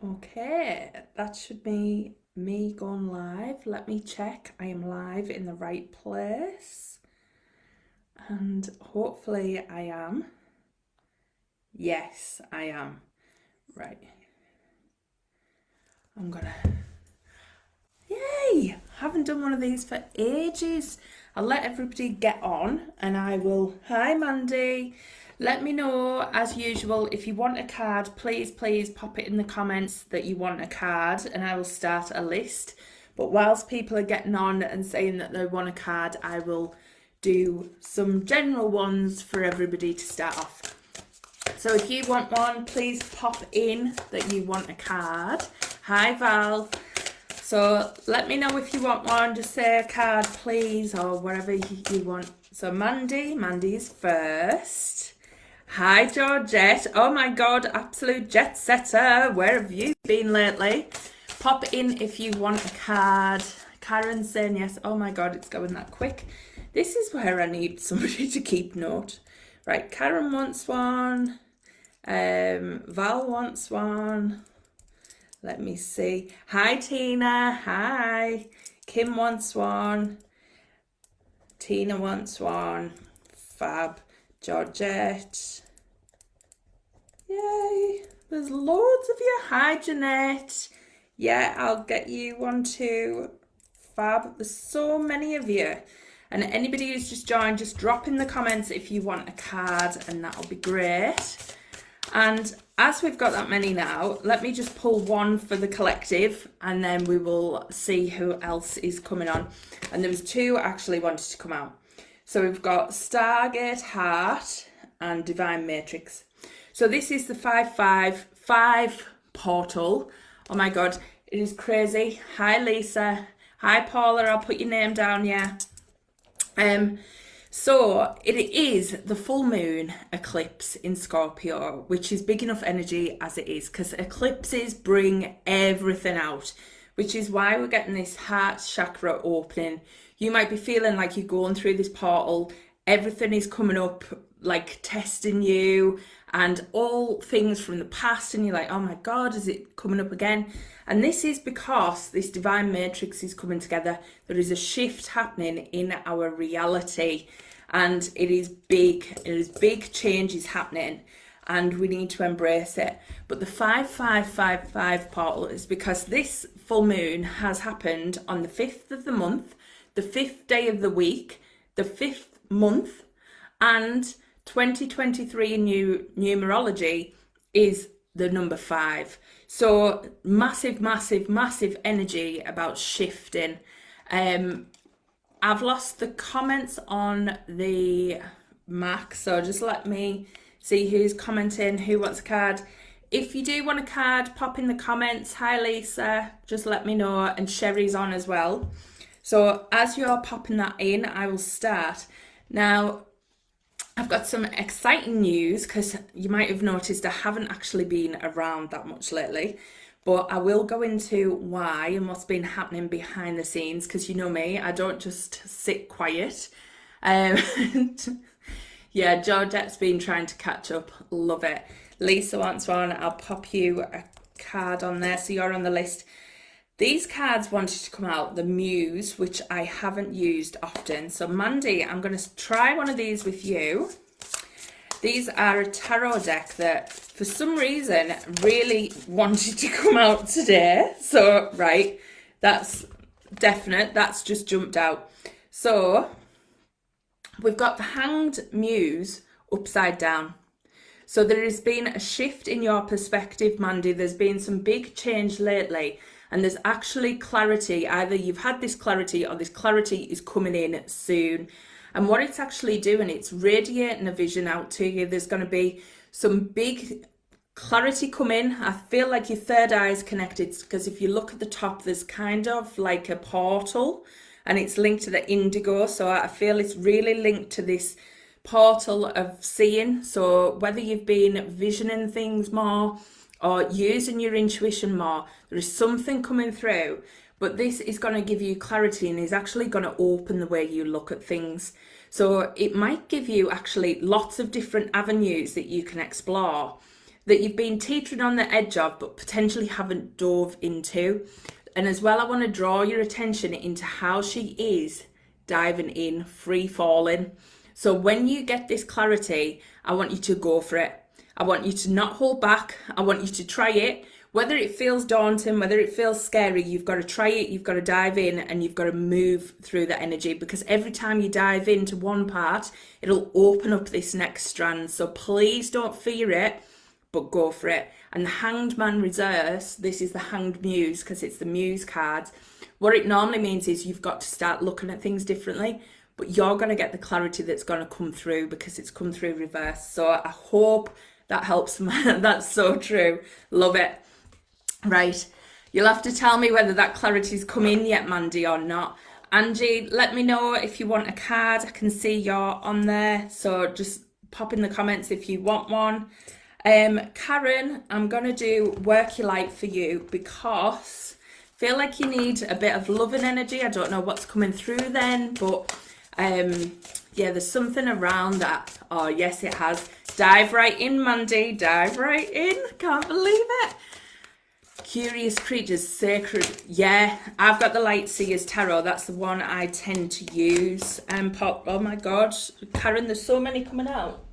Okay, that should be me going live. Let me check I am live in the right place. And hopefully I am. Yes, I am. Right. I'm gonna. Yay! Haven't done one of these for ages. I'll let everybody get on and I will. Hi, Mandy. Let me know, as usual, if you want a card, please pop it in the comments that you want a card and I will start a list. But whilst people are getting on and saying that they want a card, I will do some general ones for everybody to start off. So if you want one, please pop in that you want a card. Hi, Val. So let me know if you want one. Just say a card, please, or whatever you want. So Mandy's first. Hi, Georgette. Oh my God, absolute jet setter. Where have you been lately? Pop in if you want a card. Karen's saying yes. Oh my God, it's going that quick. This is where I need somebody to keep note. Right, Karen wants one. Val wants one. Let me see. Hi, Tina. Hi. Kim wants one. Tina wants one. Fab. Georgette. Yay. There's loads of you. Hi, Jeanette. Yeah, I'll get you one too. Fab. There's so many of you. And anybody who's just joined, just drop in the comments if you want a card and that'll be great. And as we've got that many now, let me just pull one for the collective and then we will see who else is coming on. And there was two actually wanted to come out. So we've got Stargate Heart and Divine Matrix. So this is the 555 portal. Oh my God, it is crazy. Hi, Lisa. Hi, Paula. I'll put your name down, yeah. So it is the full moon eclipse in Scorpio, which is big enough energy as it is, because eclipses bring everything out, which is why we're getting this heart chakra opening. You might be feeling like you're going through this portal, everything is coming up, like testing you, and all things from the past, and you're like, oh my God, is it coming up again? And this is because this divine matrix is coming together. There is a shift happening in our reality, and it is big. It is big changes happening, and we need to embrace it. But the 5555 portal is because this full moon has happened on the 5th of the month, the 5th day of the week, the 5th month, and 2023 in numerology is the number 5. So massive energy about shifting. I've lost the comments on the Mac, so just let me see who's commenting, who wants a card. If you do want a card, pop in the comments. Hi, Lisa. Just let me know. And Sherry's on as well. So as you're popping that in, I will start. Now, I've got some exciting news because you might have noticed I haven't actually been around that much lately, but I will go into why and what's been happening behind the scenes, because you know me, I don't just sit quiet. Yeah, Georgette's been trying to catch up. Love it. Lisa wants one. I'll pop you a card on there so you're on the list. These cards wanted to come out, the Muse, which I haven't used often. So Mandy, I'm going to try one of these with you. These are a tarot deck that for some reason really wanted to come out today. So, right, that's definite. That's just jumped out. So we've got the Hanged Muse upside down. So there has been a shift in your perspective, Mandy. There's been some big change lately. And there's actually clarity. Either you've had this clarity or this clarity is coming in soon. And what it's actually doing, it's radiating a vision out to you. There's going to be some big clarity come in. I feel like your third eye is connected, because if you look at the top, there's kind of like a portal and it's linked to the indigo. So I feel it's really linked to this portal of seeing. So whether you've been visioning things more or using your intuition more, there is something coming through, but this is going to give you clarity and is actually going to open the way you look at things. So it might give you actually lots of different avenues that you can explore. that you've been teetering on the edge of, but potentially haven't dove into. And as well, I want to draw your attention into how she is diving in, free falling. So when you get this clarity, I want you to go for it. I want you to not hold back. I want you to try it. Whether it feels daunting, whether it feels scary, you've got to try it, you've got to dive in, and you've got to move through the energy, because every time you dive into one part, it'll open up this next strand. So please don't fear it, but go for it. And the Hanged Man reverse, this is the Hanged Muse, because it's the Muse card. What it normally means is you've got to start looking at things differently, but you're going to get the clarity that's going to come through because it's come through reverse. So I hope that helps. That's so true. Love it. Right, you'll have to tell me whether that clarity's come in yet, Mandy, or not. Angie, let me know if you want a card. I can see you're on there, so just pop in the comments if you want one. Karen, I'm going to do Work Your Light for you because I feel like you need a bit of love and energy. I don't know what's coming through then, but yeah, there's something around that. Oh, yes, it has. Dive right in, Mandy. Dive right in. Can't believe it. Curious Creatures, Sacred. Yeah, I've got the Light Seers Tarot. That's the one I tend to use. Pop. Oh my God, Karen, there's so many coming out.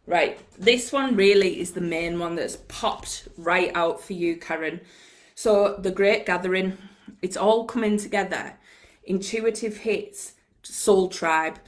Right, this one really is the main one that's popped right out for you, Karen. So the Great Gathering, it's all coming together. Intuitive hits, Soul Tribe.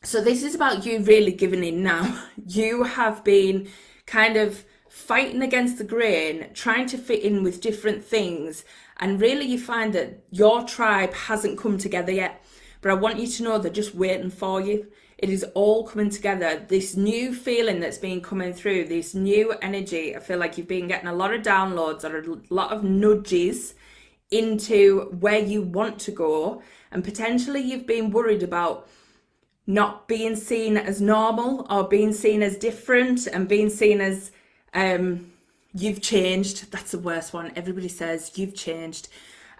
So this is about you really giving in now. You have been kind of fighting against the grain, trying to fit in with different things, and really you find that your tribe hasn't come together yet. But I want you to know they're just waiting for you. It is all coming together. This new feeling that's been coming through, this new energy, I feel like you've been getting a lot of downloads or a lot of nudges into where you want to go, and potentially you've been worried about not being seen as normal or being seen as different and being seen as you've changed. That's the worst one. Everybody says you've changed,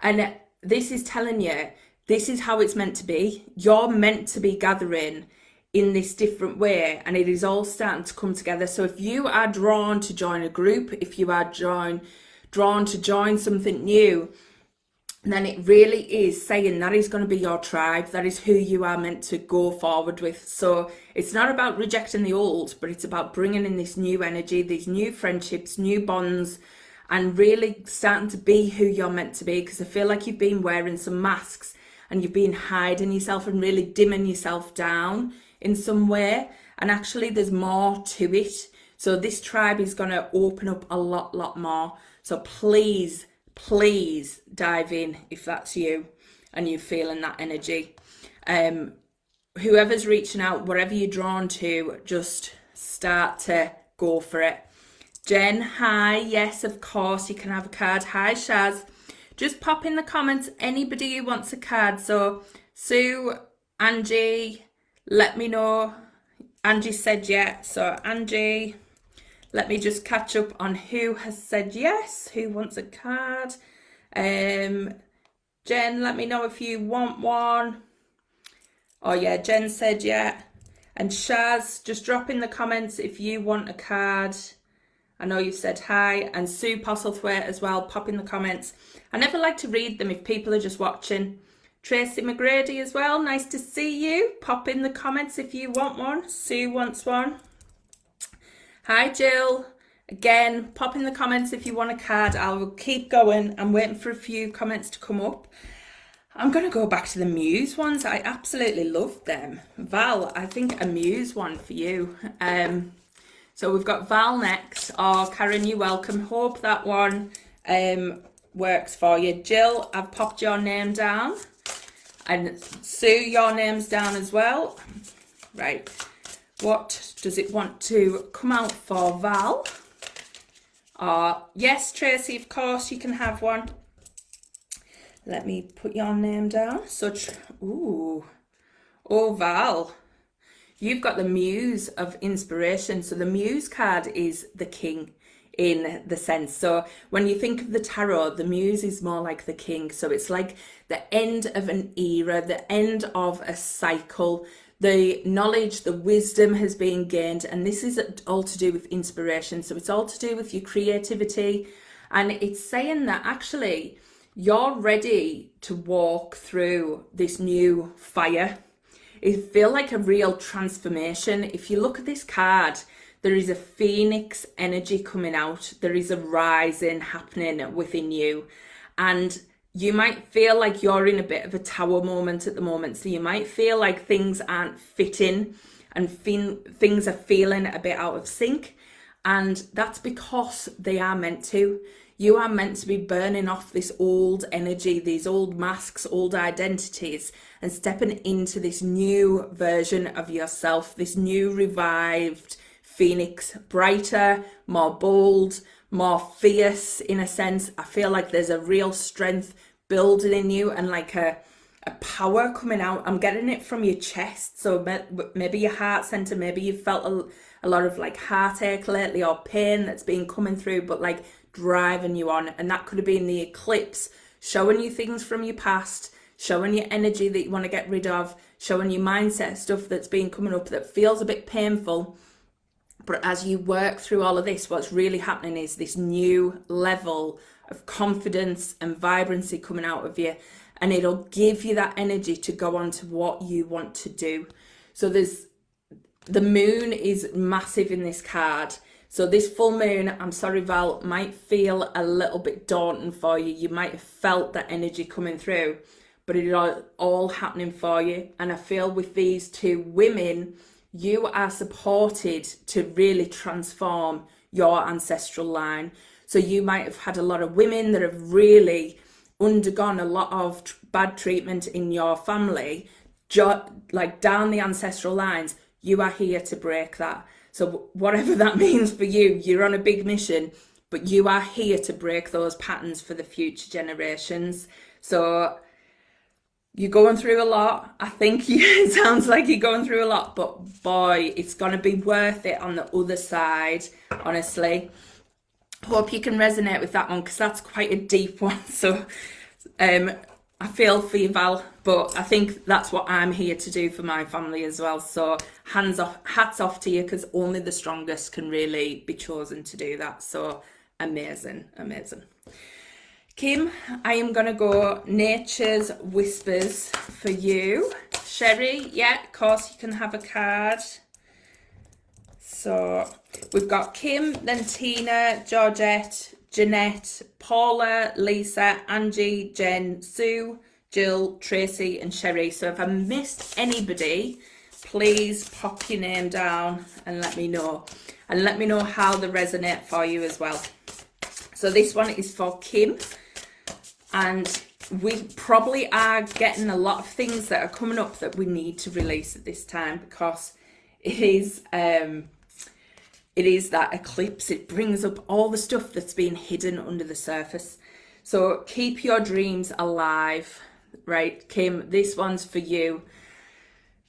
and this is telling you this is how it's meant to be. You're meant to be gathering in this different way, and it is all starting to come together. So if you are drawn to join a group, if you are drawn to join something new, then it really is saying that is going to be your tribe. That is who you are meant to go forward with. So it's not about rejecting the old, but it's about bringing in this new energy, these new friendships, new bonds, and really starting to be who you're meant to be. Because I feel like you've been wearing some masks and you've been hiding yourself and really dimming yourself down in some way. And actually there's more to it. So this tribe is going to open up a lot more. So please dive in if that's you and you're feeling that energy. Whoever's reaching out, whatever you're drawn to, just start to go for it. Jen, hi. Yes, of course you can have a card. Hi, Shaz. Just pop in the comments anybody who wants a card. So Sue, Angie, let me know. Angie said yeah. So Angie, let me just catch up on who has said yes, who wants a card. Jen, let me know if you want one. Oh yeah, Jen said yeah. And Shaz, just drop in the comments if you want a card. I know you said hi. And Sue Postlethwaite as well, pop in the comments. I never like to read them if people are just watching. Tracy McGrady as well, nice to see you. Pop in the comments if you want one. Sue wants one. Hi Jill, again, pop in the comments if you want a card. I will keep going. I'm waiting for a few comments to come up. I'm going to go back to the Muse ones. I absolutely love them. Val, I think a Muse one for you. So we've got Val next. Oh, Karen, you're welcome. Hope that one works for you. Jill, I've popped your name down. And Sue, your name's down as well. Right. What does it want to come out for, Val? Yes, Tracy, of course, you can have one. Let me put your name down. Ooh. Oh, Val, you've got the Muse of Inspiration. So the Muse card is the king in the sense. So when you think of the tarot, the Muse is more like the king. So it's like the end of an era, the end of a cycle, The knowledge, the wisdom has been gained, and this is all to do with inspiration. So it's all to do with your creativity, and it's saying that actually you're ready to walk through this new fire. It feels like a real transformation. If you look at this card, there is a phoenix energy coming out. There is a rising happening within you. And you might feel like you're in a bit of a tower moment at the moment. So you might feel like things aren't fitting and things are feeling a bit out of sync. And that's because they are meant to. You are meant to be burning off this old energy, these old masks, old identities, and stepping into this new version of yourself, this new revived phoenix, brighter, more bold, more fierce in a sense. I feel like there's a real strength building in you and like a power coming out. I'm getting it from your chest. So maybe your heart center, maybe you've felt a lot of like heartache lately or pain that's been coming through, but like driving you on. And that could have been the eclipse, showing you things from your past, showing you energy that you want to get rid of, showing you mindset stuff that's been coming up that feels a bit painful. But as you work through all of this, what's really happening is this new level of confidence and vibrancy coming out of you, and it'll give you that energy to go on to what you want to do. So the moon is massive in this card. So this full moon, I'm sorry Val, might feel a little bit daunting for you. You might have felt that energy coming through, but it is all happening for you. And I feel with these two women, you are supported to really transform your ancestral line. So you might have had a lot of women that have really undergone a lot of bad treatment in your family, like down the ancestral lines. You are here to break that. So whatever that means for you, you're on a big mission, but you are here to break those patterns for the future generations. So you're going through a lot. I think it sounds like you're going through a lot, but boy, it's going to be worth it on the other side, honestly. Hope you can resonate with that one, because that's quite a deep one. So I feel for you, Val, but I think that's what I'm here to do for my family as well. So hats off to you, because only the strongest can really be chosen to do that. So amazing. Kim, I am going to go Nature's Whispers for you. Sherry, yeah, of course you can have a card. So we've got Kim, then Tina, Georgette, Jeanette, Paula, Lisa, Angie, Jen, Sue, Jill, Tracy and Sherry. So if I missed anybody, please pop your name down and let me know. And let me know how they resonate for you as well. So this one is for Kim. And we probably are getting a lot of things that are coming up that we need to release at this time, because it is that eclipse. It brings up all the stuff that's been hidden under the surface. So keep your dreams alive, right? Kim, this one's for you.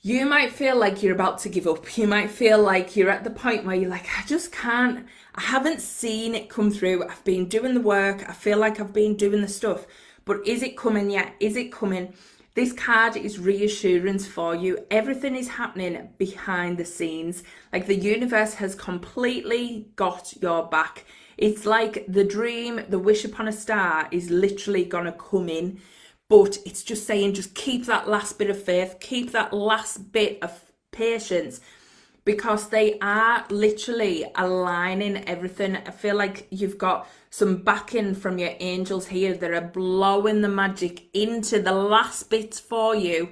You might feel like you're about to give up. You might feel like you're at the point where you're like, I just can't, I haven't seen it come through. I've been doing the work. I feel like I've been doing the stuff, but is it coming yet? Is it coming? This card is reassurance for you. Everything is happening behind the scenes. Like the universe has completely got your back. It's like the dream, the wish upon a star is literally going to come in. But it's just saying, just keep that last bit of faith, keep that last bit of patience, because they are literally aligning everything. I feel like you've got some backing from your angels here that are blowing the magic into the last bits for you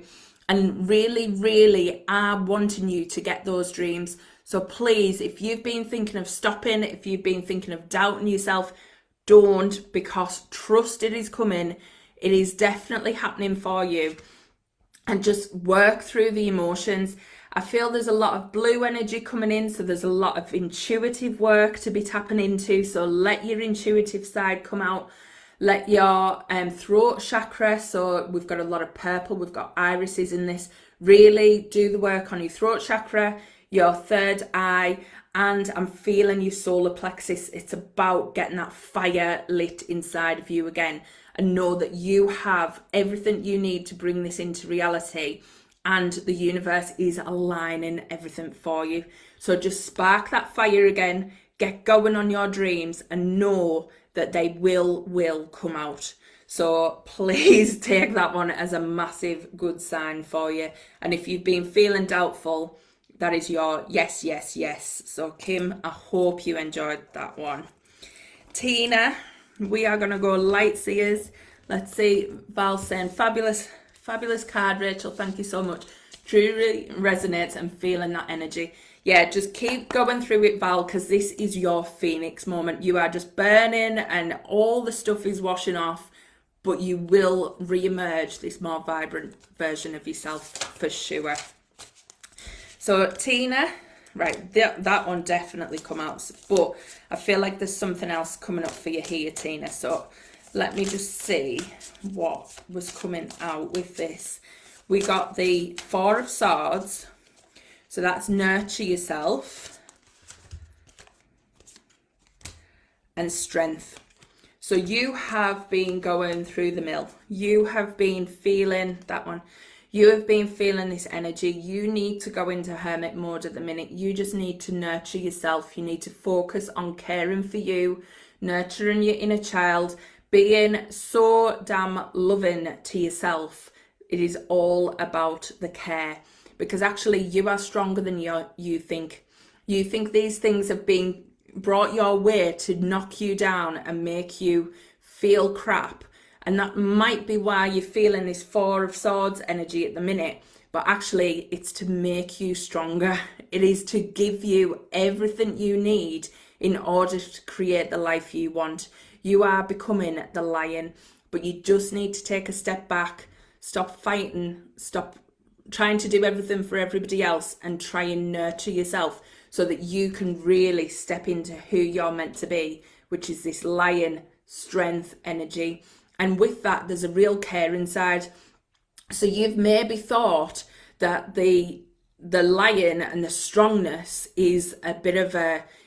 and really, really are wanting you to get those dreams. So please, if you've been thinking of stopping, if you've been thinking of doubting yourself, don't, because trust it is coming. It is definitely happening for you. And just work through the emotions. I feel there's a lot of blue energy coming in, so there's a lot of intuitive work to be tapping into. So let your intuitive side come out. Let your throat chakra, so we've got a lot of purple, we've got irises in this. Really do the work on your throat chakra, your third eye, and I'm feeling your solar plexus. It's about getting that fire lit inside of you again, and know that you have everything you need to bring this into reality. and the universe is aligning everything for you. So just spark that fire again, get going on your dreams, and know that they will come out. So please take that one as a massive good sign for you. And if you've been feeling doubtful, that is your yes, yes, yes. So Kim, I hope you enjoyed that one. Tina, we are going to go Lightseers. Let's see, Val saying fabulous card, Rachel, thank you so much. Truly resonates and feeling that energy. Yeah, just keep going through it, Val, because this is your Phoenix moment. You are just burning and all the stuff is washing off, but you will re-emerge this more vibrant version of yourself for sure. So Tina, right, that one definitely come out, but I feel like there's something else coming up for you here, Tina. So let me just see what was coming out with this. We got the Four of Swords, so that's nurture yourself, and strength. So you have been going through the mill. You have been feeling that one. You have been feeling this energy. You need to go into hermit mode at the minute. You just need to nurture yourself. You need to focus on caring for you, nurturing your inner child, being so damn loving to yourself. It is all about the care, because actually you are stronger than you think. You think these things have been brought your way to knock you down and make you feel crap. And that might be why you're feeling this Four of Swords energy at the minute. But actually, it's to make you stronger. It is to give you everything you need in order to create the life you want. You are becoming the lion, but you just need to take a step back, stop fighting, stop trying to do everything for everybody else, and try and nurture yourself so that you can really step into who you're meant to be, which is this lion strength energy. And with that, there's a real care inside. So you've maybe thought that the lion and the strongness is a bit of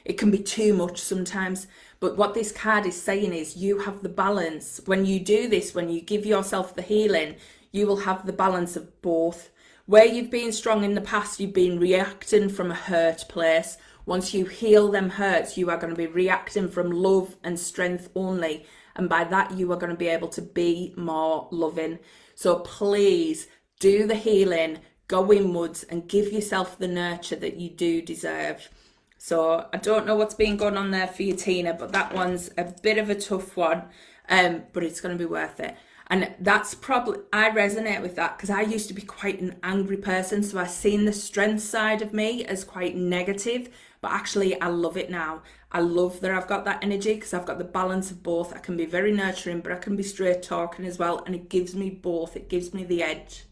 it can be too much sometimes. But what this card is saying is you have the balance. When you do this, when you give yourself the healing, you will have the balance of both. Where you've been strong in the past, you've been reacting from a hurt place. Once you heal them hurts, you are going to be reacting from love and strength only. And by that, you are going to be able to be more loving. So please do the healing, go inwards and give yourself the nurture that you do deserve. So I don't know what's been going on there for you, Tina, but that one's a bit of a tough one, but it's going to be worth it. And that's probably, I resonate with that because I used to be quite an angry person. So I've seen the strength side of me as quite negative, but actually I love it now. I love that I've got that energy because I've got the balance of both. I can be very nurturing, but I can be straight talking as well. And it gives me both. It gives me the edge.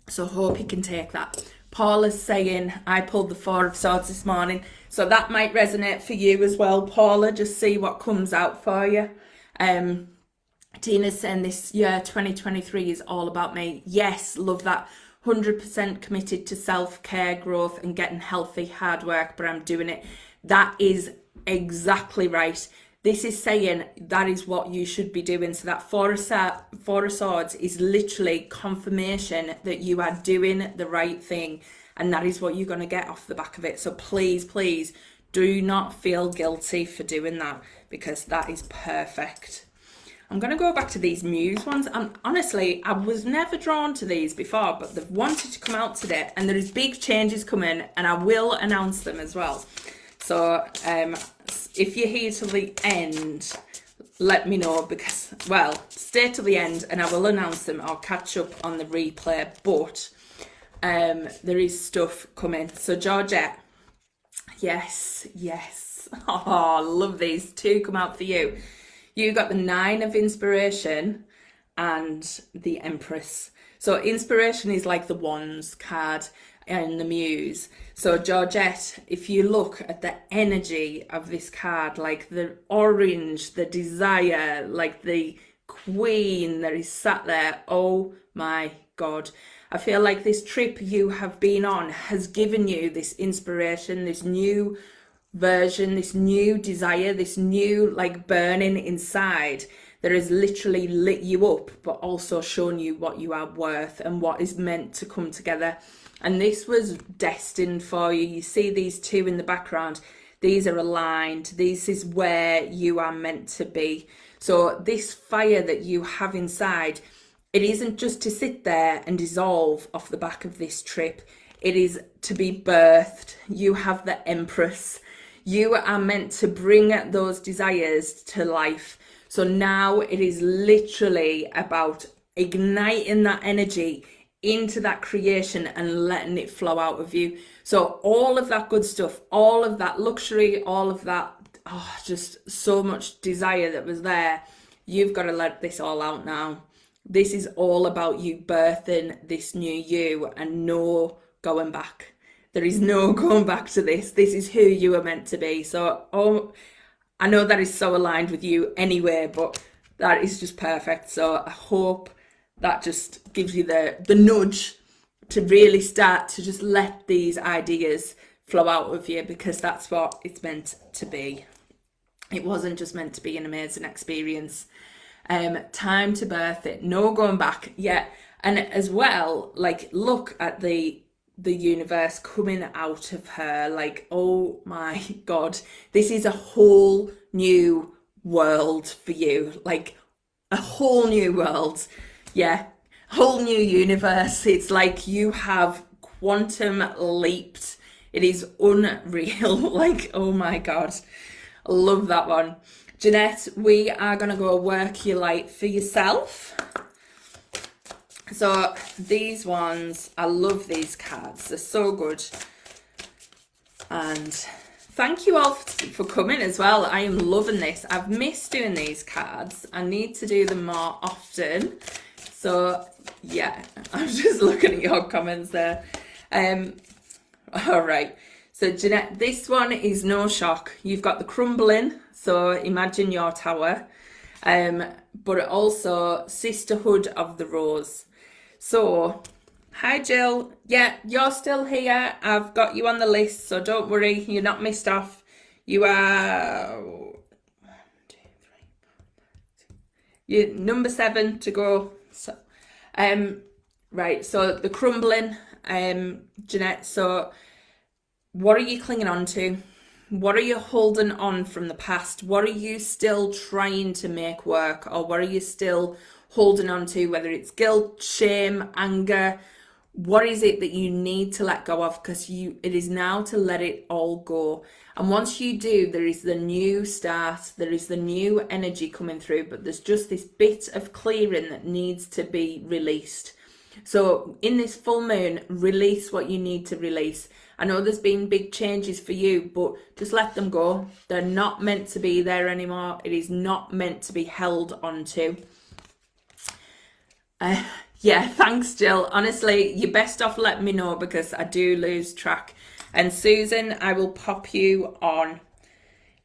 So hope you can take that. Paula's saying, I pulled the Four of Swords this morning. So that might resonate for you as well, Paula. Just see what comes out for you. Tina's saying this year 2023 is all about me. Yes, love that. 100% committed to self-care, growth and getting healthy, hard work, but I'm doing it. That is exactly right. This is saying that is what you should be doing. So that Four of Swords is literally confirmation that you are doing the right thing. And that is what you're going to get off the back of it. So please, please do not feel guilty for doing that because that is perfect. I'm going to go back to these Muse ones. And honestly, I was never drawn to these before, but they've wanted to come out today. And there is big changes coming and I will announce them as well. So if you're here till the end, let me know because, well, stay till the end and I will announce them. I'll catch up on the replay, but there is stuff coming. So Georgette, yes. Oh, love these two come out for you. You got the Nine of Inspiration and the Empress. So inspiration is like the Wands card and the Muse. So Georgette, if you look at the energy of this card, like the orange, the desire, like the Queen that is sat there, oh my God. I feel like this trip you have been on has given you this inspiration, this new version, this new desire, this new like burning inside that has literally lit you up, but also shown you what you are worth and what is meant to come together. And this was destined for you. You see these two in the background. These are aligned. This is where you are meant to be. So this fire that you have inside, it isn't just to sit there and dissolve off the back of this trip. It is to be birthed. You have the Empress. You are meant to bring those desires to life. So now it is literally about igniting that energy into that creation and letting it flow out of you. So all of that good stuff, all of that luxury, all of that, just so much desire that was there, you've got to let this all out now. This is all about you birthing this new you and no going back. There is no going back to this. This is who you are meant to be. So, I know that is so aligned with you anyway, but that is just perfect. So I hope that just gives you the nudge to really start to just let these ideas flow out of you, because that's what it's meant to be. It wasn't just meant to be an amazing experience. Time to birth it, no going back. Yeah. And as well, like, look at the universe coming out of her. Like, oh my God, this is a whole new world for you. Like, a whole new world. Yeah, whole new universe. It's like you have quantum leaped. It is unreal. Like, oh my God, I love that one. Jeanette, we are going to go work your light for yourself. So these ones, I love these cards. They're so good. And thank you all for coming as well. I am loving this. I've missed doing these cards. I need to do them more often. So yeah, I'm just looking at your comments there. All right. So Jeanette, this one is no shock. You've got the crumbling. So imagine your tower. But also Sisterhood of the Rose. So, hi Jill. Yeah, you're still here. I've got you on the list, so don't worry. You're not missed off. You are... 1, 2, 3, 4, 5, 6. You're number 7 to go. So, right, so the crumbling, Jeanette. So, what are you clinging on to? What are you holding on from the past? What are you still trying to make work? Or what are you still holding on to, whether it's guilt, shame, anger? What is it that you need to let go of? Because it is now to let it all go. And once you do, there is the new start, there is the new energy coming through, but there's just this bit of clearing that needs to be released. So in this full moon, release what you need to release. I know there's been big changes for you, but just let them go. They're not meant to be there anymore. It is not meant to be held onto. Yeah, thanks, Jill. Honestly, you're best off letting me know, because I do lose track. And Susan, I will pop you on.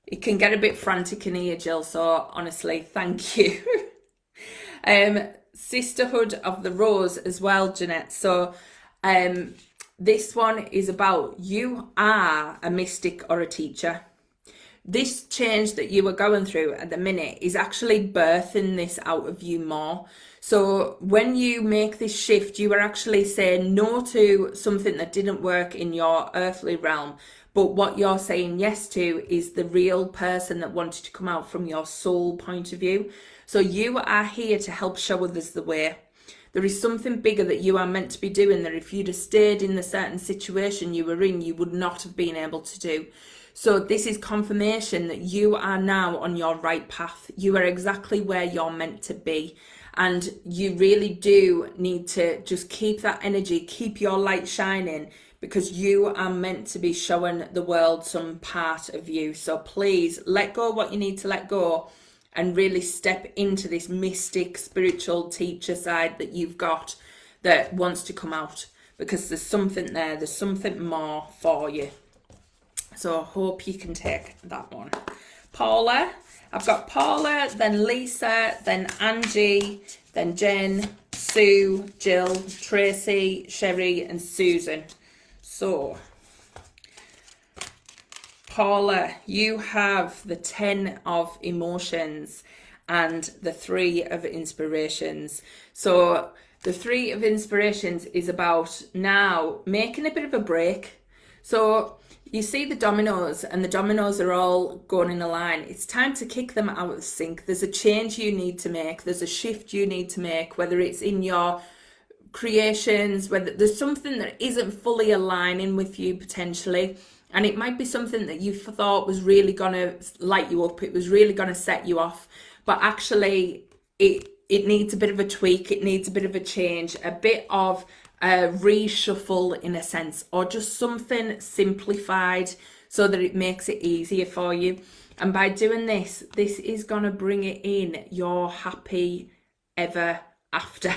It can get a bit frantic in here, Jill, so honestly, thank you. Sisterhood of the Rose as well, Jeanette. So this one is about you are a mystic or a teacher. This change that you are going through at the minute is actually birthing this out of you more. So when you make this shift, you are actually saying no to something that didn't work in your earthly realm. But what you're saying yes to is the real person that wanted to come out from your soul point of view. So you are here to help show others the way. There is something bigger that you are meant to be doing, that if you'd have stayed in the certain situation you were in, you would not have been able to do. So this is confirmation that you are now on your right path. You are exactly where you're meant to be. And you really do need to just keep that energy, keep your light shining, because you are meant to be showing the world some part of you. So please let go what you need to let go and really step into this mystic, spiritual teacher side that you've got that wants to come out, because there's something there, there's something more for you. So I hope you can take that one. Paula, I've got Paula, then Lisa, then Angie, then Jen, Sue, Jill, Tracy, Sherry, and Susan. So, Paula, you have the 10 of emotions, and the Three of Inspirations. So the Three of Inspirations is about now making a bit of a break. So you see the dominoes, and the dominoes are all going in a line. It's time to kick them out of sync. There's a change you need to make. There's a shift you need to make, whether it's in your creations, whether there's something that isn't fully aligning with you potentially. And it might be something that you thought was really going to light you up. It was really going to set you off. But actually, it needs a bit of a tweak. It needs a bit of a change, a bit of a reshuffle in a sense, or just something simplified so that it makes it easier for you. And by doing this is going to bring it in your happy ever after.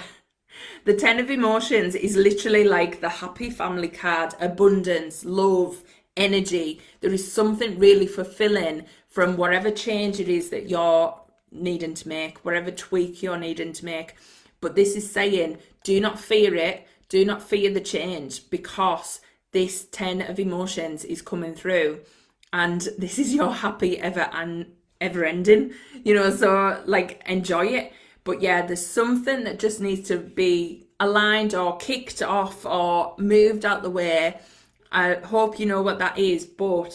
The 10 of Emotions is literally like the happy family card, abundance, love, energy. There is something really fulfilling from whatever change it is that you're needing to make, whatever tweak you're needing to make. But this is saying, do not fear it. Do not fear the change, because this 10 of Emotions is coming through, and this is your happy ever and ever ending, so like enjoy it. But yeah, there's something that just needs to be aligned or kicked off or moved out the way. I hope you know what that is,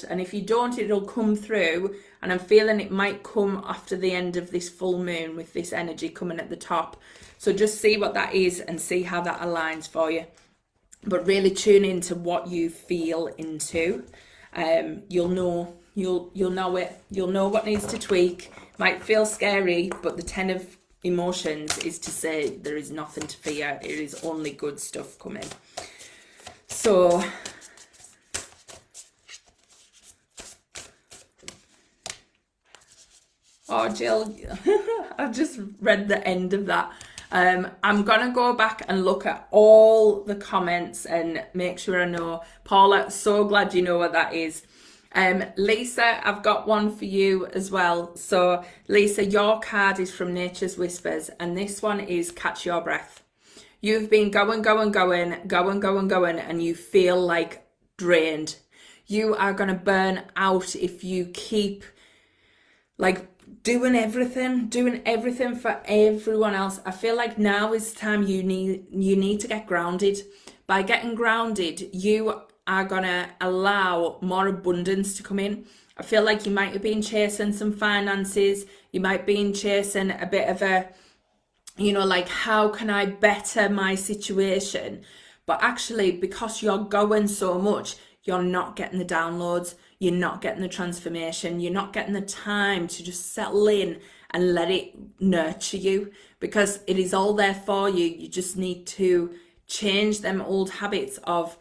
and if you don't, it'll come through, and I'm feeling it might come after the end of this full moon with this energy coming at the top. So just see what that is and see how that aligns for you. But really tune into what you feel into. You'll know it. You'll know what needs to tweak. Might feel scary, but the 10 of Emotions is to say there is nothing to fear. It is only good stuff coming. So oh, Jill, I've just read the end of that. I'm going to go back and look at all the comments and make sure I know. Paula, so glad you know what that is. Lisa, I've got one for you as well. So Lisa, your card is from Nature's Whispers, and this one is Catch Your Breath. You've been going, and you feel like drained. You are going to burn out if you keep like doing everything for everyone else. I feel like now is the time you need to get grounded. By getting grounded, you are gonna allow more abundance to come in. I feel like you might have been chasing some finances. You might be chasing a bit of a, like, how can I better my situation? But actually, because you're going so much, you're not getting the downloads. You're not getting the transformation. You're not getting the time to just settle in and let it nurture you, because it is all there for you. You just need to change them old habits of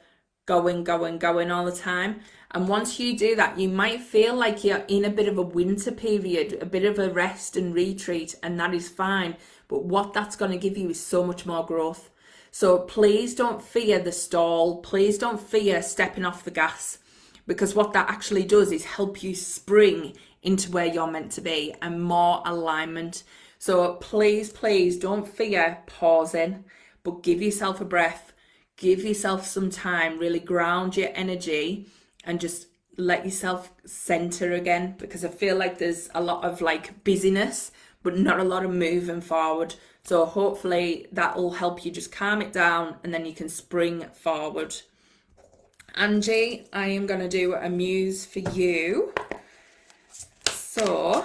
going all the time. And once you do that, you might feel like you're in a bit of a winter period, a bit of a rest and retreat, and that is fine. But what that's going to give you is so much more growth. So please don't fear the stall. Please don't fear stepping off the gas, because what that actually does is help you spring into where you're meant to be and more alignment. So please don't fear pausing, but give yourself a breath, give yourself some time, really ground your energy and just let yourself center again, because I feel like there's a lot of like busyness, but not a lot of moving forward. So hopefully that will help you just calm it down, and then you can spring forward. Angie, I am going to do a muse for you. So,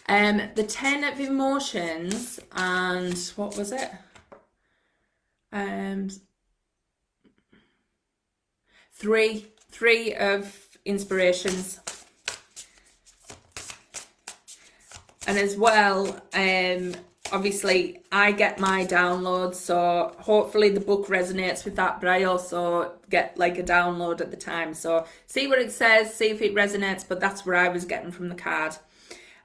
the 10 of Emotions, and what was it? Three of Inspirations. And as well, obviously I get my downloads, so hopefully the book resonates with that, but I also get like a download at the time. So see what it says, see if it resonates, but that's where I was getting from the card.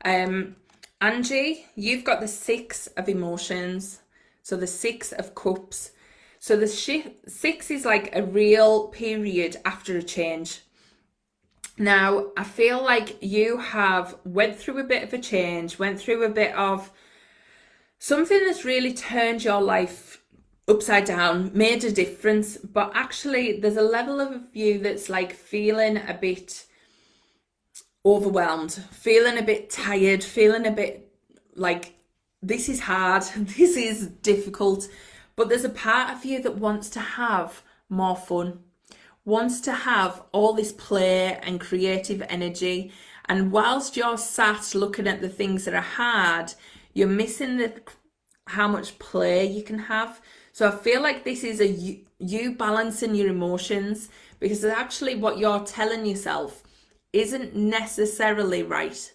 Angie, you've got the 6 of Emotions, so the 6 of Cups. So the 6 is like a real period after a change. Now, I feel like you have went through a bit of a change, went through a bit of something that's really turned your life upside down, made a difference, but actually there's a level of you that's like feeling a bit overwhelmed, feeling a bit tired, feeling a bit like this is hard, this is difficult, but there's a part of you that wants to have more fun, wants to have all this play and creative energy. And whilst you're sat looking at the things that are hard, you're missing how much play you can have. So I feel like this is you balancing your emotions, because actually what you're telling yourself isn't necessarily right.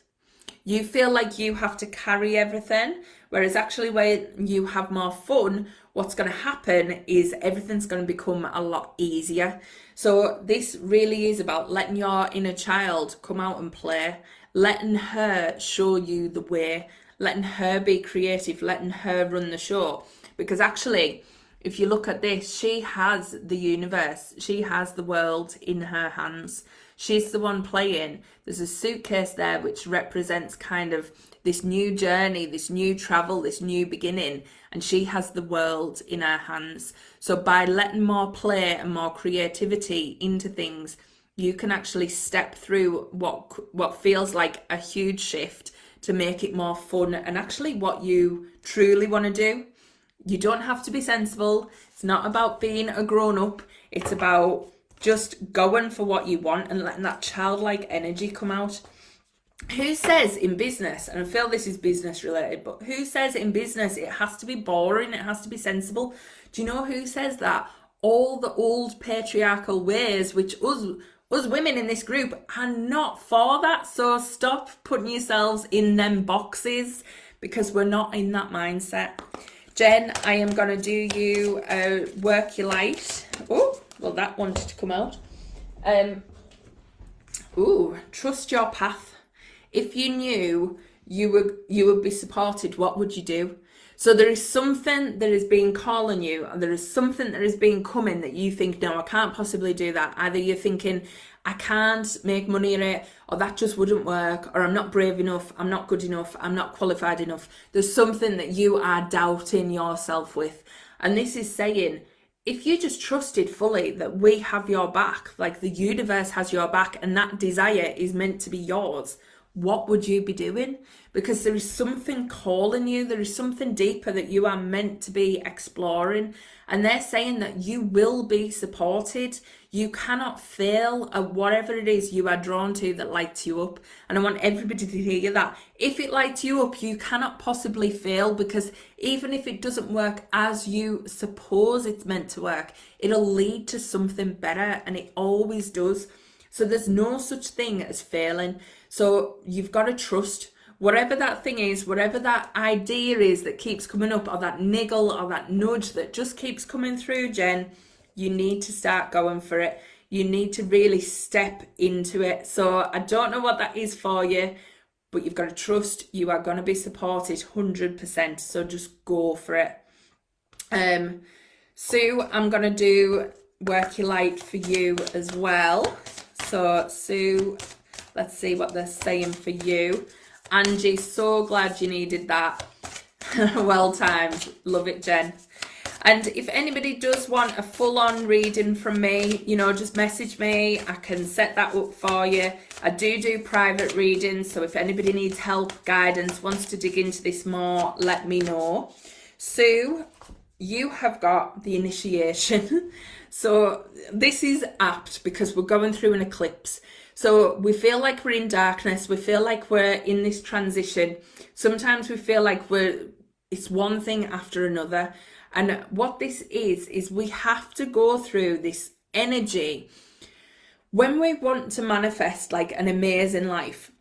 You feel like you have to carry everything, whereas actually when you have more fun, what's going to happen is everything's going to become a lot easier. So this really is about letting your inner child come out and play, letting her show you the way, letting her be creative, letting her run the show. Because actually, if you look at this, she has the universe, she has the world in her hands. She's the one playing. There's a suitcase there which represents kind of this new journey, this new travel, this new beginning, and she has the world in her hands. So by letting more play and more creativity into things, you can actually step through what feels like a huge shift to make it more fun and actually what you truly want to do. You don't have to be sensible. It's not about being a grown-up. It's about just going for what you want and letting that childlike energy come out. Who says in business, and I feel this is business related, but who says in business it has to be boring, it has to be sensible? Do you know who says that? All the old patriarchal ways, which us women in this group are not for that. So stop putting yourselves in them boxes, because we're not in that mindset. Jen, I am going to do you a work your light. Oh, well, that wanted to come out. Trust your path. If you knew you would be supported, what would you do? So there is something that is being calling you, and there is something that is being coming that you think, no, I can't possibly do that. Either you're thinking, I can't make money at it, or that just wouldn't work, or I'm not brave enough, I'm not good enough, I'm not qualified enough. There's something that you are doubting yourself with. And this is saying, if you just trusted fully that we have your back, like the universe has your back, and that desire is meant to be yours, what would you be doing? Because there is something calling you, there is something deeper that you are meant to be exploring. And they're saying that you will be supported. You cannot fail at whatever it is you are drawn to that lights you up. And I want everybody to hear that. If it lights you up, you cannot possibly fail, because even if it doesn't work as you suppose it's meant to work, it'll lead to something better, and it always does. So there's no such thing as failing. So you've got to trust whatever that thing is, whatever that idea is that keeps coming up, or that niggle or that nudge that just keeps coming through, Jen, you need to start going for it. You need to really step into it. So I don't know what that is for you, but you've got to trust you are going to be supported 100%. So just go for it. Sue, I'm going to do Work Your Light for you as well. So Sue, let's see what they're saying for you. Angie, so glad you needed that. Well timed. Love it, Jen. And if anybody does want a full-on reading from me, just message me. I can set that up for you. I do private readings, so if anybody needs help, guidance, wants to dig into this more, let me know. Sue, you have got the initiation. So this is apt because we're going through an eclipse. So we feel like we're in darkness. We feel like we're in this transition. Sometimes we feel like it's one thing after another. And what this is we have to go through this energy. When we want to manifest like an amazing life,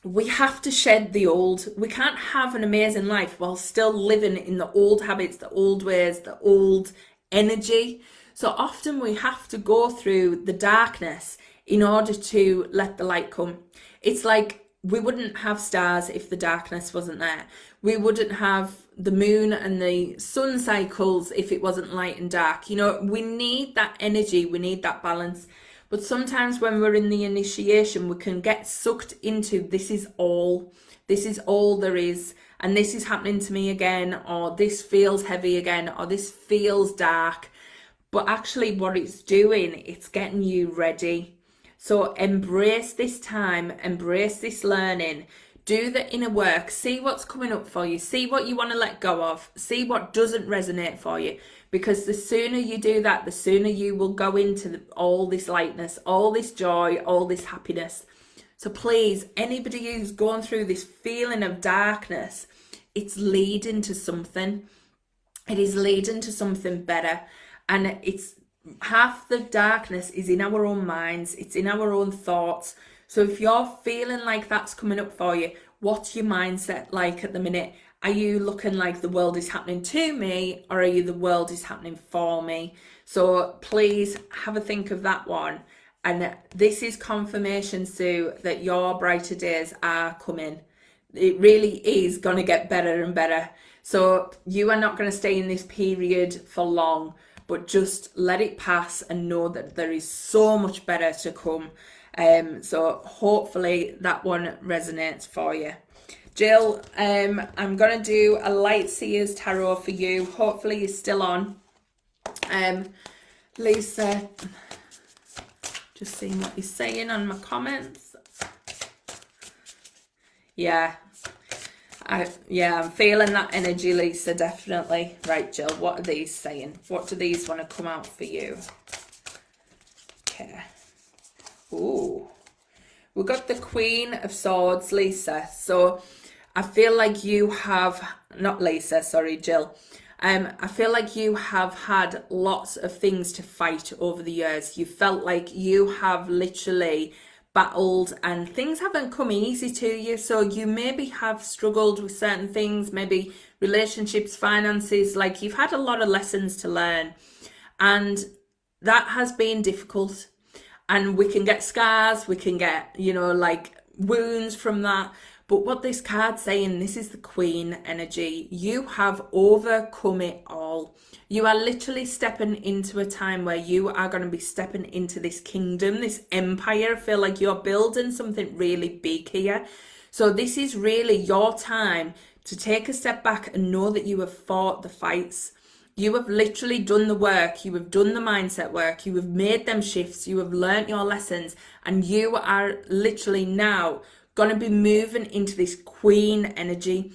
we have to shed the old. We can't have an amazing life while still living in the old habits, the old ways, the old energy. So often we have to go through the darkness in order to let the light come. It's like we wouldn't have stars if the darkness wasn't there. We wouldn't have the moon and the sun cycles if it wasn't light and dark. We need that energy, we need that balance. But sometimes when we're in the initiation, we can get sucked into this is all there is, and this is happening to me again, or this feels heavy again, or this feels dark. But actually what it's doing, it's getting you ready. So embrace this time, embrace this learning, do the inner work, see what's coming up for you, see what you want to let go of, see what doesn't resonate for you. Because the sooner you do that, the sooner you will go into all this lightness, all this joy, all this happiness. So please, anybody who's gone through this feeling of darkness, it's leading to something. It is leading to something better. And it's half the darkness is in our own minds. It's in our own thoughts. So if you're feeling like that's coming up for you, what's your mindset like at the minute? Are you looking like the world is happening to me, or are you the world is happening for me? So please have a think of that one. And this is confirmation, Sue, that your brighter days are coming. It really is going to get better and better. So you are not going to stay in this period for long, but just let it pass and know that there is so much better to come. So hopefully that one resonates for you. Jill, I'm going to do a Light Seers Tarot for you. Hopefully you're still on. Lisa, just seeing what you're saying on my comments. Yeah, I'm feeling that energy, Lisa, definitely. Right, Jill, what are these saying? What do these want to come out for you? Okay. Ooh, we've got the Queen of Swords, Lisa. So I feel like you have, not Lisa, sorry, Jill. I feel like you have had lots of things to fight over the years. You felt like you have literally battled and things haven't come easy to you. So you maybe have struggled with certain things, maybe relationships, finances, like you've had a lot of lessons to learn. And that has been difficult. And we can get scars, we can get, like wounds from that. But what this card's saying, this is the Queen energy. You have overcome it all. You are literally stepping into a time where you are going to be stepping into this kingdom, this empire. I feel like you're building something really big here. So this is really your time to take a step back and know that you have fought the fights. You have literally done the work. You have done the mindset work. You have made them shifts. You have learnt your lessons. And you are literally now going to be moving into this Queen energy.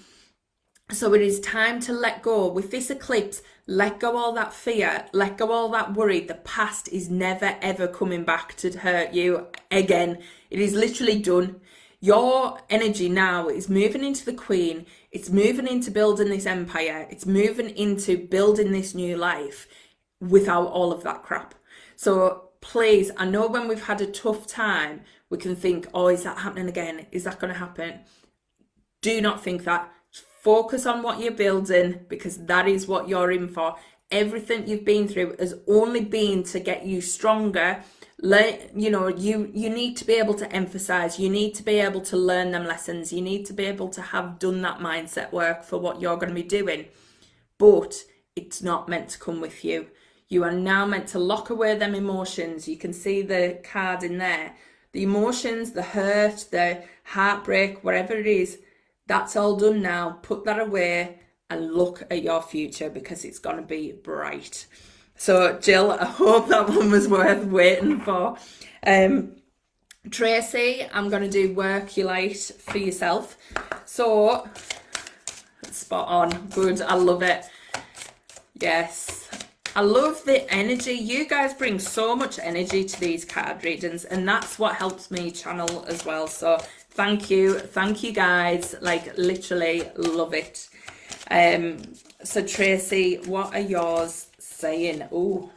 So it is time to let go. With this eclipse, let go all that fear, let go all that worry. The past is never ever coming back to hurt you again. It is literally done. Your energy now is moving into the Queen. It's moving into building this empire. It's moving into building this new life without all of that crap. So please, I know when we've had a tough time, we can think, oh, is that happening again? Is that going to happen? Do not think that. Focus on what you're building, because that is what you're in for. Everything you've been through has only been to get you stronger. You need to be able to emphasize. You need to be able to learn them lessons. You need to be able to have done that mindset work for what you're going to be doing. But it's not meant to come with you. You are now meant to lock away them emotions. You can see the card in there. The emotions, the hurt, the heartbreak, whatever it is, that's all done now. Put that away and look at your future, because it's going to be bright. So, Jill, I hope that one was worth waiting for. Tracy, I'm going to do Work Your Light for yourself. So, spot on. Good. I love it. Yes. I love the energy. You guys bring so much energy to these card readings, and that's what helps me channel as well. So thank you guys. Like, literally love it. So Tracy, what are yours saying? Oh,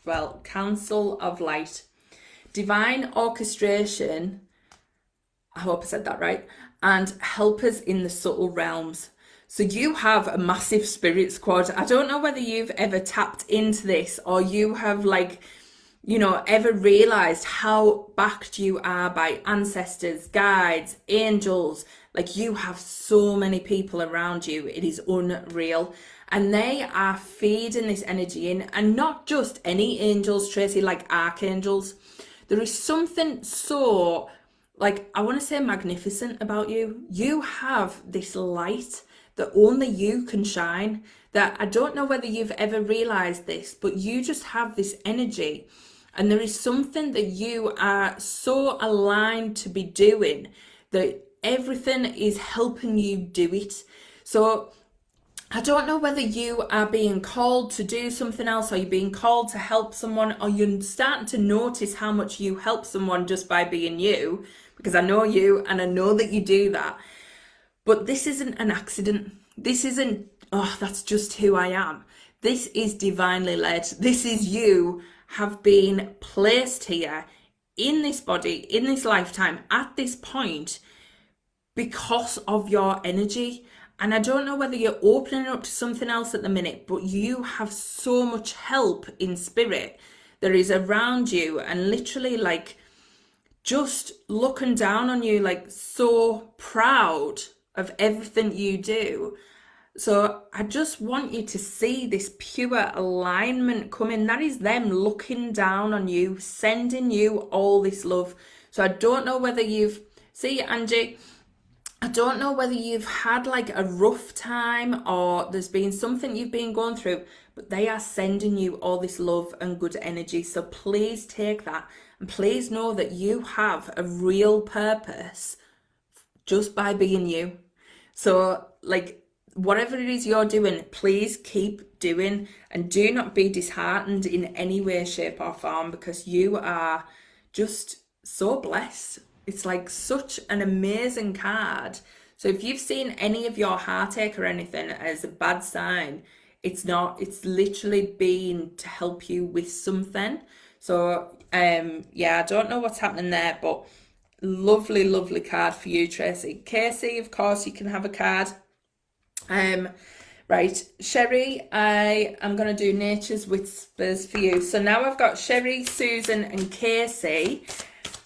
well, Council of Light, divine orchestration. I hope I said that right. And helpers in the subtle realms. So you have a massive spirit squad. I don't know whether you've ever tapped into this, or you have ever realized how backed you are by ancestors, guides, angels. Like, you have so many people around you. It is unreal. And they are feeding this energy in, and not just any angels, Tracy, like archangels. There is something so, I want to say magnificent about you. You have this light that only you can shine. That I don't know whether you've ever realized this, but you just have this energy, And there is something that you are so aligned to be doing that everything is helping you do it. So I don't know whether you are being called to do something else, or you're being called to help someone, or you're starting to notice how much you help someone just by being you, because I know you and I know that you do that. But this isn't an accident. This isn't, oh, that's just who I am. This is divinely led. This is you have been placed here in this body, in this lifetime, at this point, because of your energy. And I don't know whether you're opening up to something else at the minute, but you have so much help in spirit that is around you and literally like just looking down on you, like so proud of everything you do. So I just want you to see this pure alignment coming. That is them looking down on you, sending you all this love. So I don't know whether see, Angie, I don't know whether you've had like a rough time or there's been something you've been going through, but they are sending you all this love and good energy. So please take that, and please know that you have a real purpose just by being you. So like, whatever it is you're doing, please keep doing, and do not be disheartened in any way, shape or form, because you are just so blessed. It's like such an amazing card. So if you've seen any of your heartache or anything as a bad sign, it's not. It's literally been to help you with something. So yeah, I don't know what's happening there, but lovely, lovely card for you, Tracy. Casey, of course, you can have a card. Right, Sherry, I am going to do Nature's Whispers for you. So now I've got Sherry, Susan and Casey,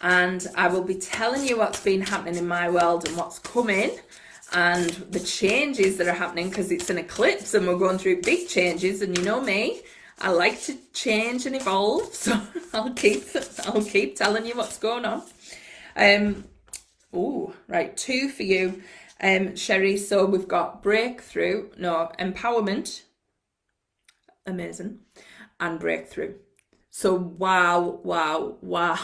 and I will be telling you what's been happening in my world and what's coming and the changes that are happening, because it's an eclipse and we're going through big changes, and you know me, I like to change and evolve, so I'll keep telling you what's going on. Oh, right, 2 for you, Sherry. So we've got empowerment, amazing, and breakthrough. So wow,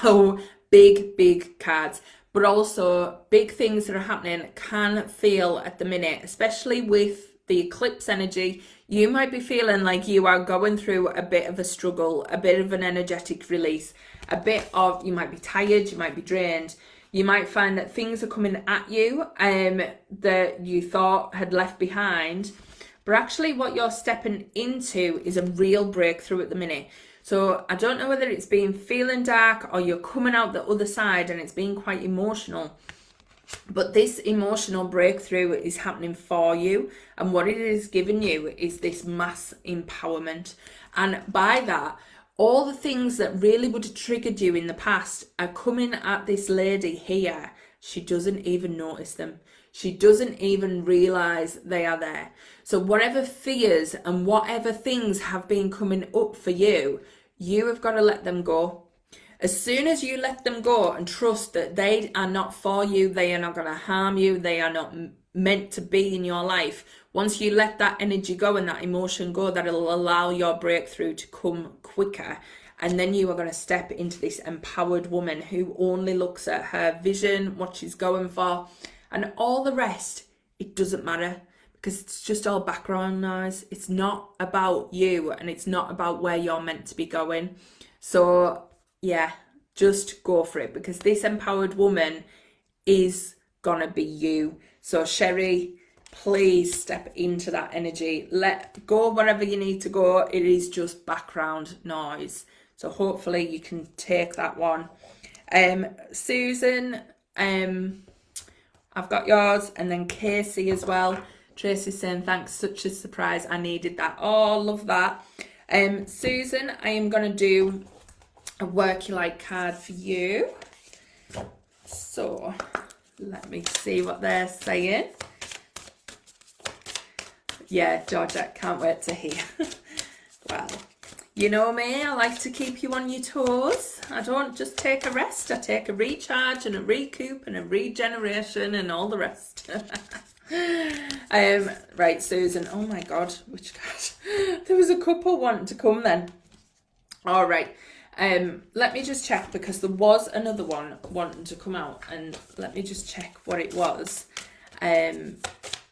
big cards, but also big things that are happening. Can feel at the minute, especially with the eclipse energy, you might be feeling like you are going through a bit of a struggle, a bit of an energetic release, you might be tired, you might be drained. You might find that things are coming at you that you thought had left behind, but actually what you're stepping into is a real breakthrough at the minute. So I don't know whether it's been feeling dark or you're coming out the other side and it's been quite emotional, but this emotional breakthrough is happening for you, and what it is giving you is this mass empowerment. And by that, all the things that really would have triggered you in the past are coming at this lady here. She doesn't even notice them. She doesn't even realize they are there. So whatever fears and whatever things have been coming up for you, you have got to let them go. As soon as you let them go and trust that they are not for you, they are not going to harm you, they are not meant to be in your life, once you let that energy go and that emotion go, that'll allow your breakthrough to come quicker. And then you are going to step into this empowered woman who only looks at her vision, what she's going for, and all the rest, it doesn't matter, because it's just all background noise. It's not about you, and it's not about where you're meant to be going. So yeah, just go for it, because this empowered woman is gonna be you. So Sherry, please step into that energy. Let go wherever you need to go. It is just background noise. So hopefully you can take that one. Susan, I've got yours, and then Casey as well. Tracy saying thanks, such a surprise, I needed that. Oh, love that. Susan, I am going to do a work you like card for you. So let me see what they're saying. Yeah, Georgette, can't wait to hear. Well, you know me, I like to keep you on your toes. I don't just take a rest, I take a recharge and a recoup and a regeneration and all the rest. Right, Susan, oh my God, which card? There was a couple wanting to come then. All right, Let me just check, because there was another one wanting to come out, and let me just check what it was.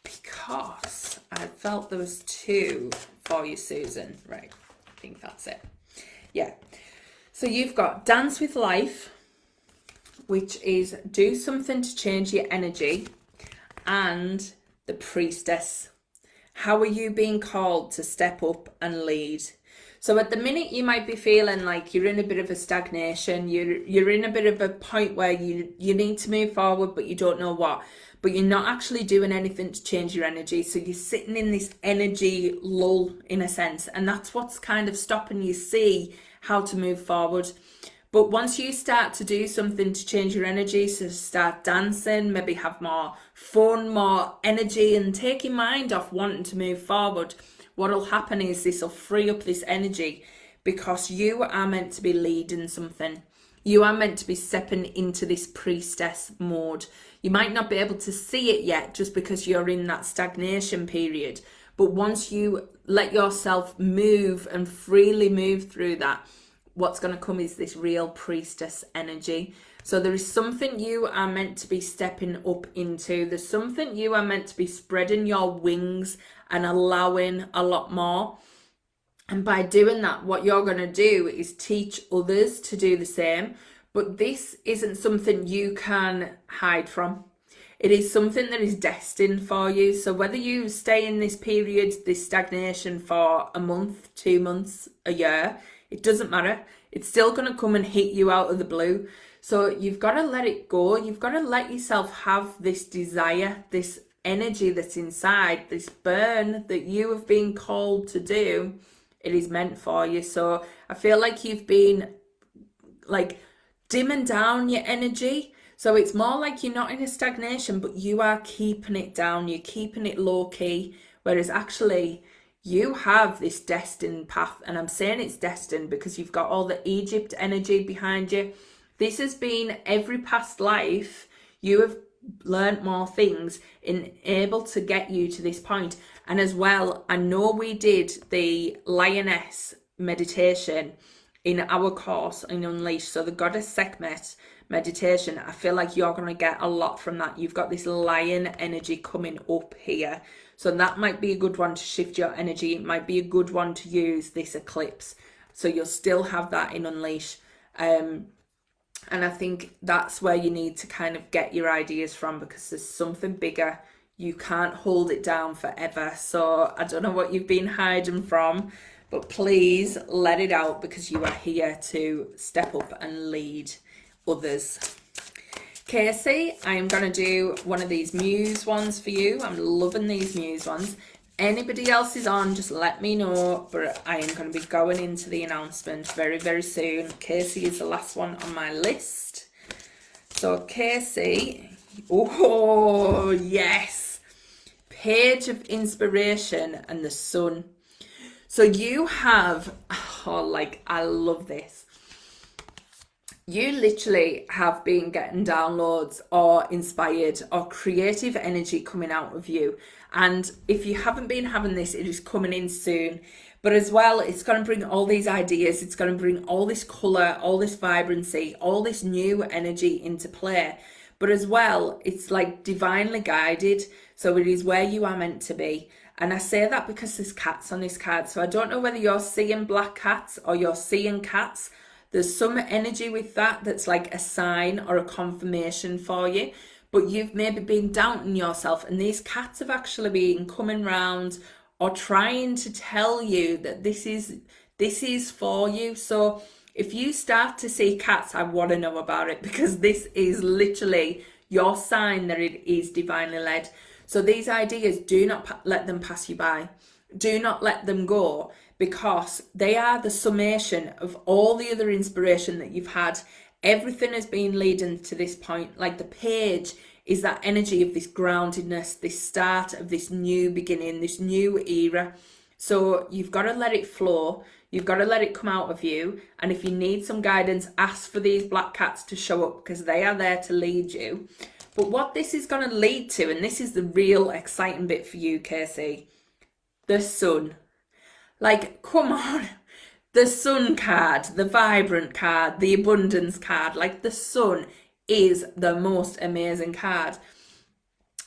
Because I felt there was two for you, Susan. Right, I think that's it. Yeah. So you've got Dance with Life, which is do something to change your energy, and the Priestess. How are you being called to step up and lead? So at the minute you might be feeling like you're in a bit of a stagnation, you're in a bit of a point where you need to move forward, but you don't know what. But you're not actually doing anything to change your energy. So you're sitting in this energy lull in a sense, and that's what's kind of stopping you see how to move forward. But once you start to do something to change your energy, so start dancing, maybe have more fun, more energy, and take your mind off wanting to move forward, what will happen is this will free up this energy, because you are meant to be leading something. You are meant to be stepping into this priestess mode. You might not be able to see it yet just because you're in that stagnation period. But once you let yourself move and freely move through that, what's going to come is this real priestess energy. So there is something you are meant to be stepping up into. There's something you are meant to be spreading your wings and allowing a lot more. And by doing that, what you're going to do is teach others to do the same. But this isn't something you can hide from. It is something that is destined for you. So whether you stay in this period, this stagnation, for a month, 2 months, a year, it doesn't matter. It's still going to come and hit you out of the blue. So you've got to let it go. You've got to let yourself have this desire, this energy that's inside, this burn that you have been called to do. It is meant for you. So I feel like you've been like dimming down your energy. So it's more like you're not in a stagnation, but you are keeping it down. You're keeping it low key. Whereas actually you have this destined path. And I'm saying it's destined because you've got all the Egypt energy behind you. This has been every past life. You have learned more things in able to get you to this point. And as well, I know we did the lioness meditation in our course in Unleash. So the goddess Sekhmet meditation, I feel like you're going to get a lot from that. You've got this lion energy coming up here. So that might be a good one to shift your energy. It might be a good one to use this eclipse. So you'll still have that in Unleash. And I think that's where you need to kind of get your ideas from, because there's something bigger. You can't hold it down forever. So I don't know what you've been hiding from, but please let it out, because you are here to step up and lead others. Casey, I am going to do one of these Muse ones for you. I'm loving these Muse ones. Anybody else is on, just let me know, but I am going to be going into the announcement very, very soon. Casey is the last one on my list. So Casey, oh yes, Page of Inspiration and the Sun. So you have, oh, like, I love this. You literally have been getting downloads or inspired or creative energy coming out of you. And if you haven't been having this, it is coming in soon. But as well, it's going to bring all these ideas. It's going to bring all this colour, all this vibrancy, all this new energy into play. But as well, it's like divinely guided. So it is where you are meant to be. And I say that because there's cats on this card. So I don't know whether you're seeing black cats or you're seeing cats. There's some energy with that that's like a sign or a confirmation for you. But you've maybe been doubting yourself, and these cats have actually been coming round or trying to tell you that this is for you. So if you start to see cats, I want to know about it, because this is literally your sign that it is divinely led. So these ideas, do not let them pass you by. Do not let them go, because they are the summation of all the other inspiration that you've had. Everything has been leading to this point. Like the page is that energy of this groundedness, this start of this new beginning, this new era. So you've got to let it flow. You've got to let it come out of you. And if you need some guidance, ask for these black cats to show up, because they are there to lead you. But what this is going to lead to, and this is the real exciting bit for you, Casey, the sun. Like, come on. the sun card, the vibrant card, the abundance card. Like the sun is the most amazing card.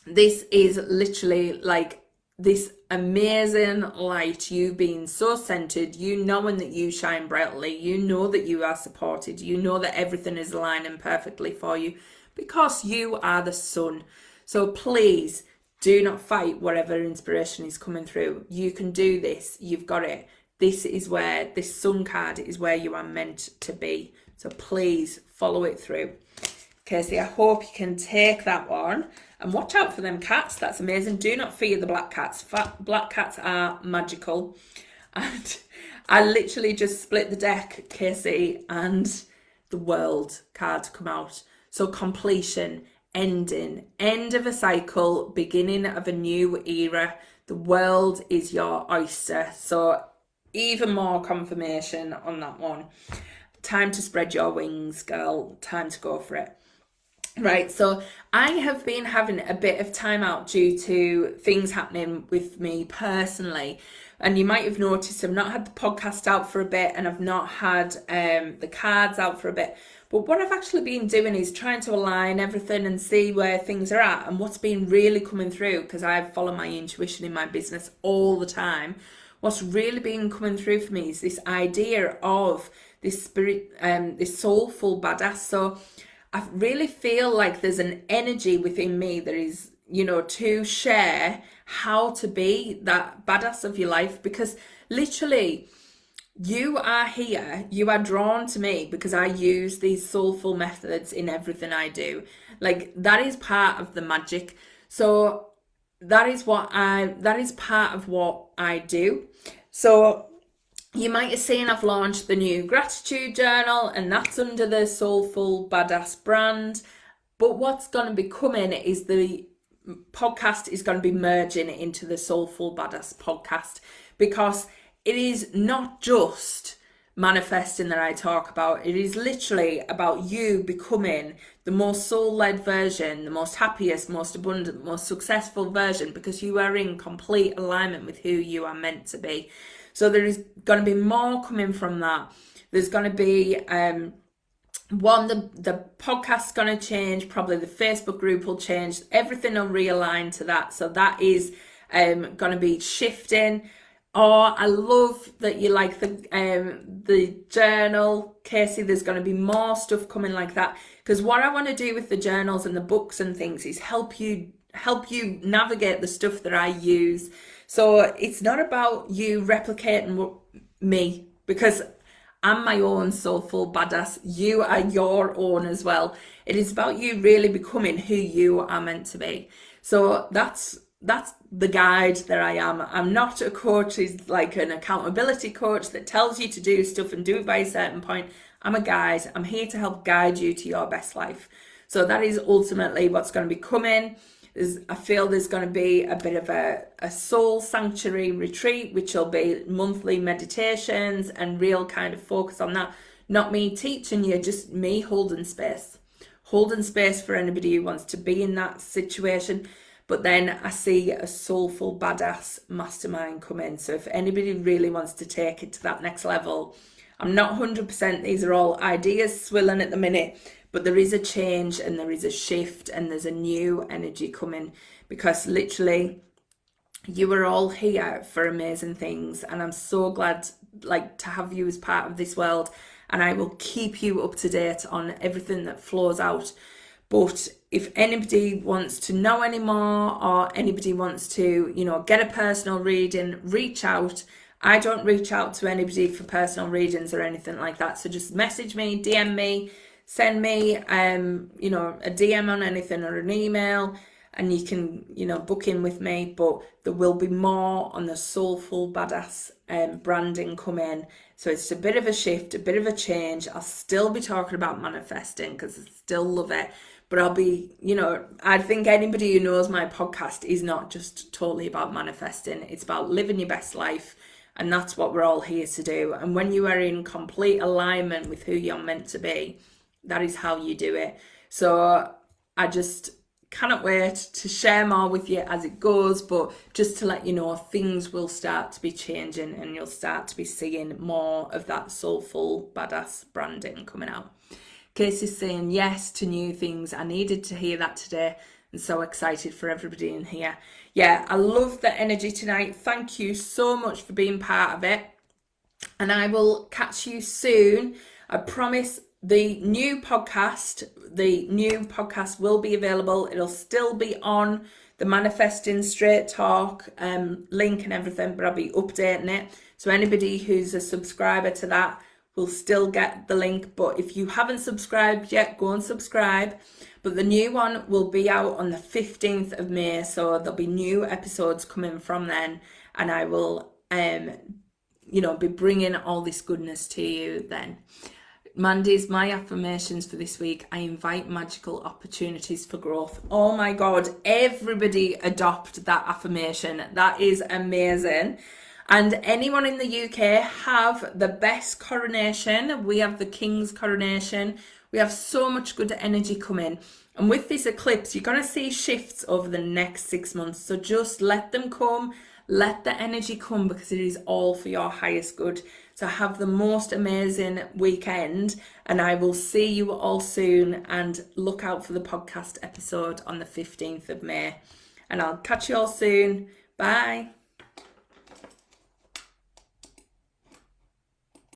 This is literally like this amazing light, you being so centered, you knowing that you shine brightly, you know that you are supported, you know that everything is aligning perfectly for you because you are the sun. So please do not fight whatever inspiration is coming through. You can do this. You've got it. This is where this sun card is where you are meant to be. So please follow it through. Casey, I hope you can take that one and watch out for them cats. That's amazing. Do not fear the black cats. Black cats are magical. And I literally just split the deck, Casey, and the world cards come out. So completion, ending, end of a cycle, beginning of a new era. The world is your oyster. So even more confirmation on that one. Time to spread your wings, girl. Time to go for it. Right, so I have been having a bit of time out due to things happening with me personally. And you might have noticed I've not had the podcast out for a bit and I've not had the cards out for a bit. But what I've actually been doing is trying to align everything and see where things are at and what's been really coming through, because I follow my intuition in my business all the time. What's really been coming through for me is this idea of this spirit, this soulful badass. So I really feel like there's an energy within me that is, to share how to be that badass of your life, because literally you are here, you are drawn to me because I use these soulful methods in everything I do. Like that is part of the magic. So that is part of what I do. So you might have seen I've launched the new gratitude journal, and that's under the Soulful Badass brand. But what's going to be coming is the podcast is going to be merging into the Soulful Badass podcast, because it is not just manifesting that I talk about. It is literally about you becoming the most soul-led version, the most happiest, most abundant, most successful version, because you are in complete alignment with who you are meant to be. So there is going to be more coming from that. There's going to be the podcast's going to change, probably the Facebook group will change, everything will realign to that. So that is going to be shifting. Oh, I love that you like the journal, Casey. There's going to be more stuff coming like that, because what I want to do with the journals and the books and things is help you navigate the stuff that I use. So it's not about you replicating me, because I'm my own soulful badass. You are your own as well. It is about you really becoming who you are meant to be. So that's the guide that I am. I'm not a coach who's like an accountability coach that tells you to do stuff and do it by a certain point. I'm a guide. I'm here to help guide you to your best life. So that is ultimately what's going to be coming. I feel there's going to be a bit of a soul sanctuary retreat, which will be monthly meditations and real kind of focus on that. Not me teaching you, just me holding space for anybody who wants to be in that situation. But then I see a soulful badass mastermind come in. So if anybody really wants to take it to that next level, I'm not 100%, these are all ideas swilling at the minute, but there is a change and there is a shift and there's a new energy coming, because literally you are all here for amazing things. And I'm so glad to have you as part of this world, and I will keep you up to date on everything that flows out. But if anybody wants to know any more, or anybody wants to, get a personal reading, reach out. I don't reach out to anybody for personal readings or anything like that. So just message me, DM me, send me, a DM on anything or an email, and you can, book in with me. But there will be more on the Soulful Badass branding come in. So it's a bit of a shift, a bit of a change. I'll still be talking about manifesting because I still love it. But I'll be, I think anybody who knows my podcast is not just totally about manifesting. It's about living your best life. And that's what we're all here to do. And when you are in complete alignment with who you're meant to be, that is how you do it. So I just cannot wait to share more with you as it goes, but just to let you know, things will start to be changing and you'll start to be seeing more of that soulful badass branding coming out. Casey's saying yes to new things. I needed to hear that today, and so excited for everybody in here. Yeah, I love the energy tonight. Thank you so much for being part of it, and I will catch you soon. I promise. The new podcast will be available. It'll still be on the Manifesting Straight Talk link and everything, but I'll be updating it. So anybody who's a subscriber to that will still get the link. But if you haven't subscribed yet, go and subscribe. But the new one will be out on the 15th of May. So there'll be new episodes coming from then. And I will, be bringing all this goodness to you then. Mandy's, my affirmations for this week: I invite magical opportunities for growth. Oh my God, everybody adopt that affirmation. That is amazing. And anyone in the UK have the best coronation. We have the King's coronation. We have so much good energy coming. And with this eclipse, you're going to see shifts over the next 6 months. So just let them come. Let the energy come, because it is all for your highest good. So have the most amazing weekend, and I will see you all soon, and look out for the podcast episode on the 15th of May. And I'll catch you all soon. Bye.